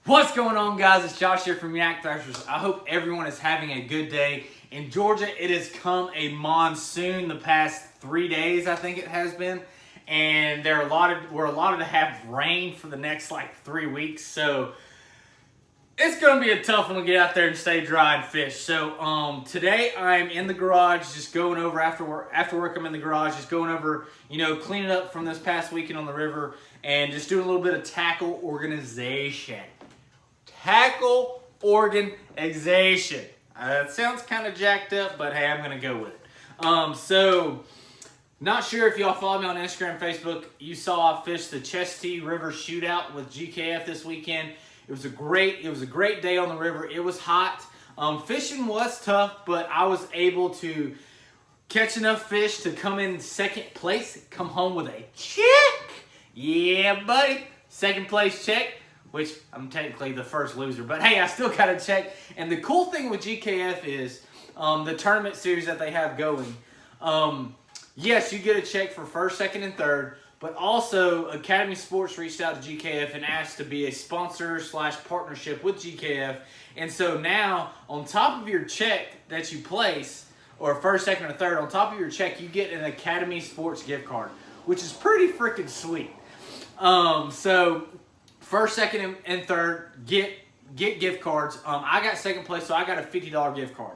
What's going on, guys? It's Josh here from Yak Thrashers. I hope everyone is having a good day. In Georgia, it has come a monsoon the past 3 days, I think it has been. And we're allotted to have rain for the next 3 weeks. So it's going to be a tough one to get out there and stay dry and fish. So today I'm in the garage, just going over after work. I'm in the garage, just going over, cleaning up from this past weekend on the river and just doing a little bit of tackle organization. Tackle organization. That sounds kind of jacked up, but hey, I'm going to go with it. So, not sure if y'all follow me on Instagram, Facebook. You saw I fished the Chesty River Shootout with GKF this weekend. It was a great day on the river. It was hot. Fishing was tough, but I was able to catch enough fish to come in second place, come home with a check. Yeah, buddy. Second place check. Which I'm technically the first loser, but hey, I still got a check. And the cool thing with GKF is the tournament series that they have going. Yes, you get a check for first, second, and third, but also Academy Sports reached out to GKF and asked to be a sponsor/partnership with GKF. And so now, on top of your check that you place, or first, second, or third, on top of your check, you get an Academy Sports gift card, which is pretty freaking sweet. So first, second, and third get gift cards. I got second place, so I got a $50 gift card.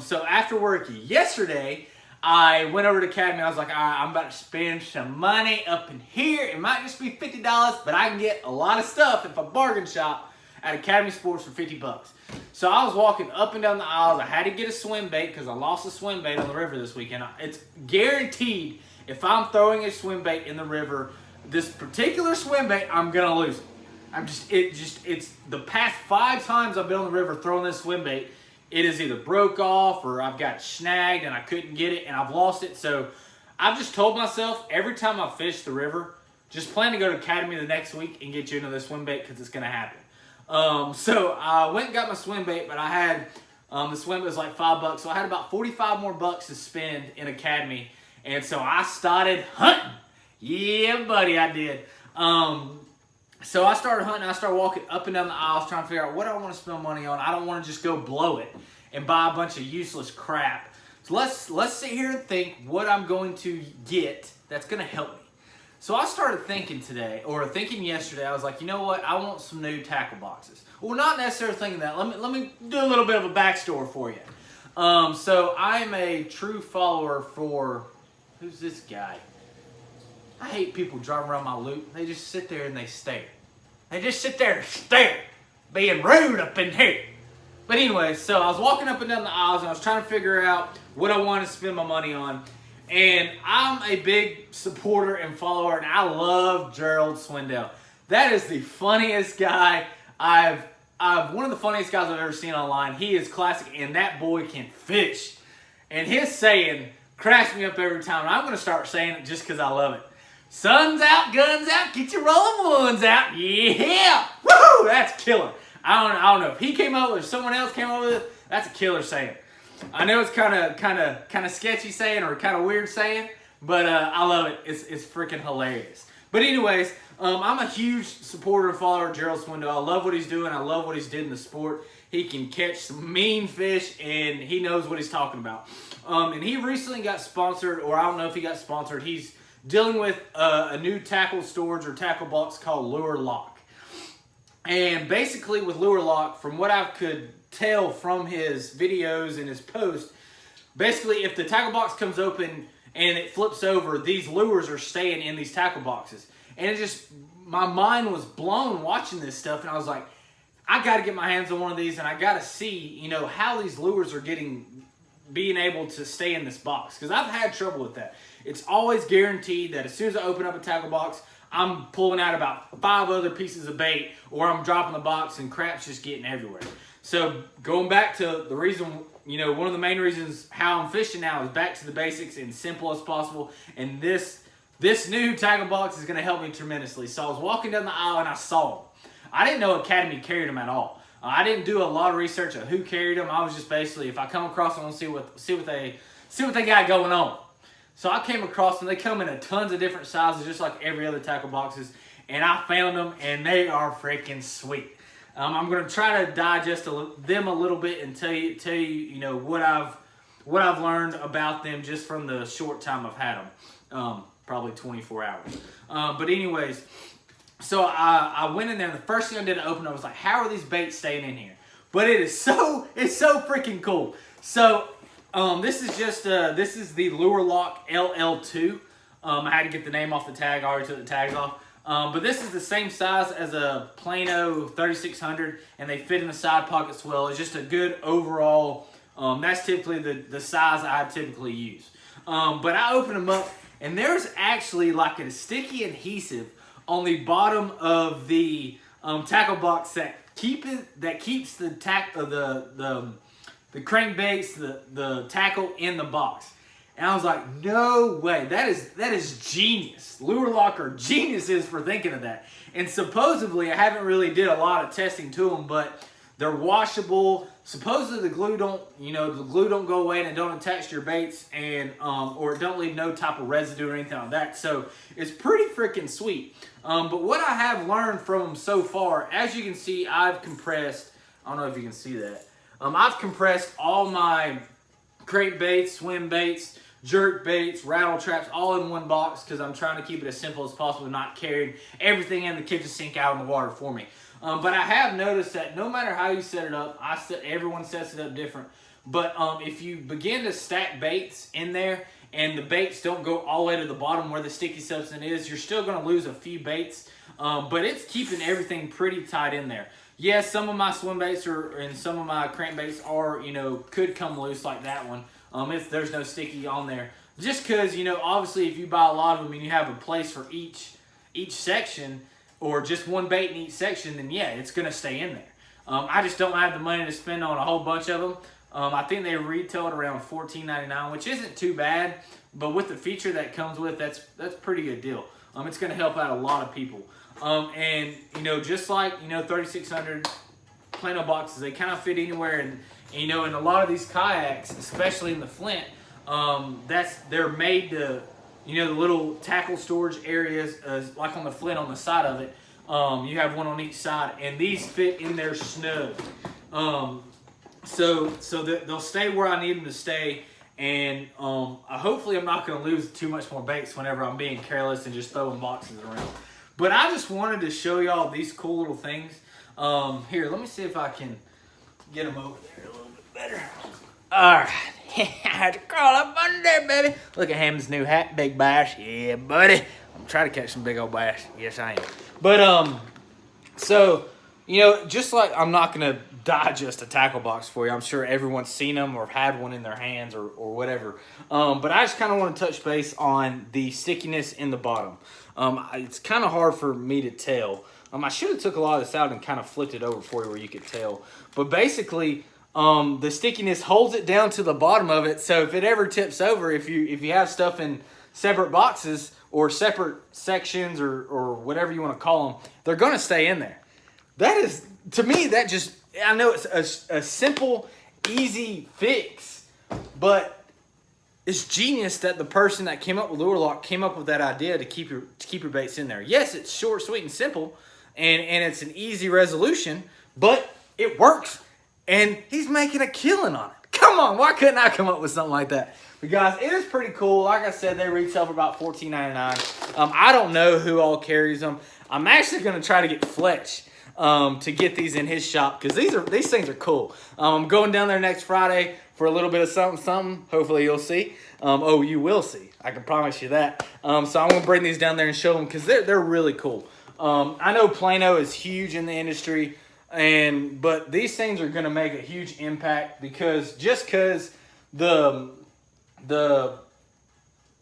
So after work yesterday, I went over to Academy. I was like, all right, I'm about to spend some money up in here. It might just be $50, but I can get a lot of stuff if I bargain shop at Academy Sports for $50. So I was walking up and down the aisles. I had to get a swim bait because I lost a swim bait on the river this weekend. It's guaranteed if I'm throwing a swim bait in the river, this particular swim bait, I'm gonna lose it. It's the past 5 times I've been on the river throwing this swim bait, it has either broke off or I've got snagged and I couldn't get it and I've lost it. So I've just told myself every time I fish the river, just plan to go to Academy the next week and get you into this swim bait because it's gonna happen. So I went and got my swim bait, but I had the swim bait was like $5, so I had about 45 more bucks to spend in Academy, and so I started hunting. Yeah, buddy, I did. So I started hunting. I started walking up and down the aisles trying to figure out what I want to spend money on. I don't want to just go blow it and buy a bunch of useless crap. So let's sit here and think what I'm going to get that's going to help me. So I started thinking yesterday. I was like, you know what? I want some new tackle boxes. Well, not necessarily thinking that. Let me do a little bit of a backstory for you. So I'm a true follower for, who's this guy? I hate people driving around my loop. They just sit there and they stare. They just sit there and stare, being rude up in here. But anyway, so I was walking up and down the aisles and I was trying to figure out what I wanted to spend my money on. And I'm a big supporter and follower, and I love Gerald Swindell. That is the funniest guy one of the funniest guys I've ever seen online. He is classic, and that boy can fish. And his saying cracks me up every time. And I'm going to start saying it just because I love it. Sun's out, guns out, get your rolling ones out. Yeah! Woohoo! That's killer. I don't know if he came up with it or someone else came up with it. That's a killer saying. I know it's kind of sketchy saying or kind of weird saying, but I love it. It's freaking hilarious. But anyways, I'm a huge supporter and follower of Gerald Swindell. I love what he's doing. I love what he's did in the sport. He can catch some mean fish, and he knows what he's talking about. And he recently got sponsored, or I don't know if he got sponsored. He's dealing with a new tackle storage or tackle box called Lure Lock. And basically with Lure Lock, from what I could tell from his videos and his posts, basically if the tackle box comes open and it flips over, these lures are staying in these tackle boxes. And my mind was blown watching this stuff, and I was like, I got to get my hands on one of these, and I got to see, how these lures are being able to stay in this box, because I've had trouble with that. It's always guaranteed that as soon as I open up a tackle box, I'm pulling out about 5 other pieces of bait, or I'm dropping the box and crap's just getting everywhere. So going back to the reason, one of the main reasons how I'm fishing now is back to the basics and simple as possible. And this new tackle box is going to help me tremendously. So I was walking down the aisle and I saw them. I didn't know Academy carried them at all. I didn't do a lot of research on who carried them. I was just basically, if I come across them, I want to see what they got going on. So I came across them. They come in a tons of different sizes, just like every other tackle boxes. And I found them, and they are freaking sweet. I'm going to try to digest them a little bit and tell you, what I've learned about them just from the short time I've had them, probably 24 hours. But anyways, so I went in there, and the first thing I did to open it, I was like, how are these baits staying in here? But it's so freaking cool. So this is the Lure Lock LL2. I had to get the name off the tag. I already took the tags off. But this is the same size as a Plano 3600, and they fit in the side pockets well. It's just a good overall, that's typically the size I typically use. But I open them up, and there's actually like a sticky adhesive on the bottom of the tackle box that keeps the crankbaits, the tackle in the box. And I was like, no way, that is genius. Lure Locker geniuses for thinking of that. And supposedly, I haven't really did a lot of testing to them, but they're washable. Supposedly the glue don't go away and it don't attach to your baits, and or it don't leave no type of residue or anything like that. So it's pretty freaking sweet. But what I have learned from them so far, as you can see, I've compressed, I don't know if you can see that. I've compressed all my crankbaits, swim baits, jerk baits, rattle traps, all in one box because I'm trying to keep it as simple as possible, not carrying everything in the kitchen sink out in the water for me. But I have noticed that no matter how you set it up, everyone sets it up different. But if you begin to stack baits in there and the baits don't go all the way to the bottom where the sticky substance is, you're still going to lose a few baits. But it's keeping everything pretty tight in there. Yes, some of my swim baits and some of my crankbaits are, could come loose like that one. If there's no sticky on there. Just because, obviously if you buy a lot of them and you have a place for each section, or just one bait in each section, then yeah, it's going to stay in there. I just don't have the money to spend on a whole bunch of them. I think they retail at around $14.99, which isn't too bad, but with the feature that comes with, that's a pretty good deal. It's going to help out a lot of people. And just like 3600 Plano boxes, they kind of fit anywhere, and in a lot of these kayaks, especially in the Flint, they're made to, the little tackle storage areas, like on the Flint on the side of it. You have one on each side, and these fit in there snug. So they'll stay where I need them to stay, and hopefully I'm not going to lose too much more baits whenever I'm being careless and just throwing boxes around. But I just wanted to show y'all these cool little things. Here, let me see if I can get them over there a little bit better. All right. I had to crawl up under there, baby. Look at Ham's new hat, big bass. Yeah, buddy. I'm trying to catch some big old bass. Yes, I am. But, so, just like I'm not going to digest a tackle box for you. I'm sure everyone's seen them or had one in their hands or whatever. But I just kind of want to touch base on the stickiness in the bottom. It's kind of hard for me to tell. I should have took a lot of this out and kind of flipped it over for you where you could tell. But basically, the stickiness holds it down to the bottom of it. So if it ever tips over, if you have stuff in separate boxes or separate sections or whatever you want to call them, they're going to stay in there. That is, to me, I know it's a simple, easy fix, but it's genius that the person that came up with Lure Lock came up with that idea to keep your baits in there. Yes, it's short, sweet, and simple, and it's an easy resolution, but it works, and he's making a killing on it. Come on, why couldn't I come up with something like that? But guys, it is pretty cool. Like I said, they retail for about $14.99. I don't know who all carries them. I'm actually going to try to get Fletch to get these in his shop because these things are cool. I'm going down there next Friday for a little bit of something. Hopefully you'll see. You will see. I can promise you that. So I'm going to bring these down there and show them because they're really cool. I know Plano is huge in the industry, but these things are going to make a huge impact because the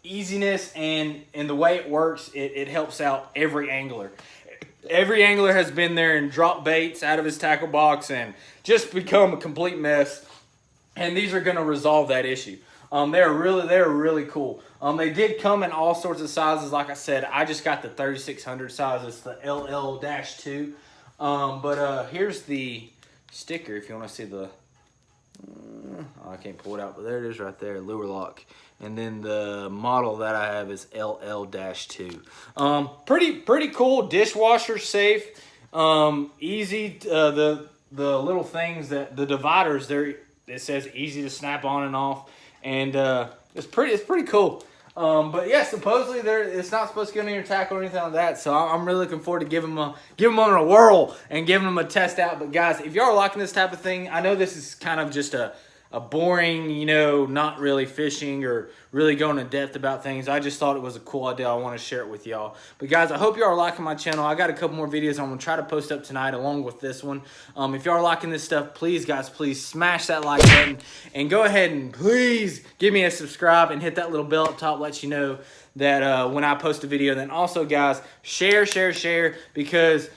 easiness and the way it works, it helps out every angler. Every angler has been there and dropped baits out of his tackle box and just become a complete mess. And these are going to resolve that issue. They're really cool. They did come in all sorts of sizes. Like I said, I just got the 3600 size. It's the LL-2. But here's the sticker if you want to see the... I can't pull it out, but there it is right there, Lure Lock. And then the model that I have is LL-2. Pretty cool, dishwasher safe. Easy. The little things that the dividers there. It says easy to snap on and off, and it's pretty cool. But yeah, supposedly it's not supposed to get on your tackle or anything like that. So I'm really looking forward to giving them a whirl and giving them a test out. But guys, if y'all are liking this type of thing, I know this is kind of just a boring, you know, not really fishing or really going in depth about things. I just thought it was a cool idea. I want to share it with y'all. But guys, I hope y'all are liking my channel. I got a couple more videos I'm going to try to post up tonight along with this one. If y'all are liking this stuff, please, guys, please smash that like button. And go ahead and please give me a subscribe and hit that little bell up top. Let you know that when I post a video. Then also, guys, share, because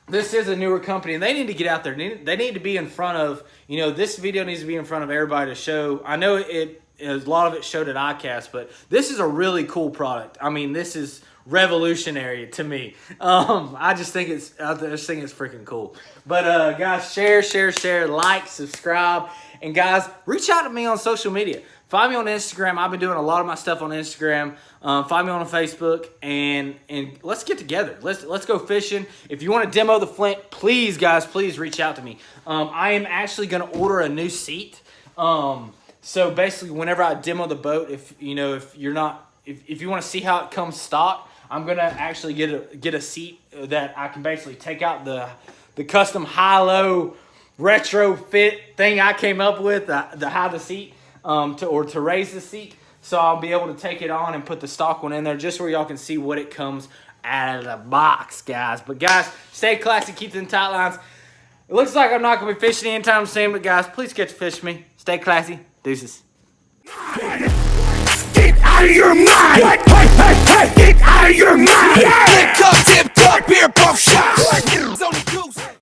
this is a newer company, and they need to get out there. They need to be in front of, you know, this video needs to be in front of everybody to show. I know a lot of it showed at ICAST, but this is a really cool product. I mean, this is revolutionary to me. I just think it's freaking cool. But guys, share, like, subscribe, and guys, reach out to me on social media. Find me on Instagram. I've been doing a lot of my stuff on Instagram. Find me on Facebook, and let's get together. Let's go fishing. If you want to demo the Flint, please, guys, please reach out to me. I am actually going to order a new seat. So basically, whenever I demo the boat, if you want to see how it comes stock, I'm gonna actually get a seat that I can basically take out the custom high-low retrofit thing I came up with, the high the seat. To raise the seat, so I'll be able to take it on and put the stock one in there just where y'all can see what it comes out of the box, guys. But guys, stay classy, keep them tight lines. It looks like I'm not gonna be fishing anytime soon, but guys, please catch fish me. Stay classy, deuces. Get out of your mind! Get out of your mind! Pick up, tip top, beer, pump shot!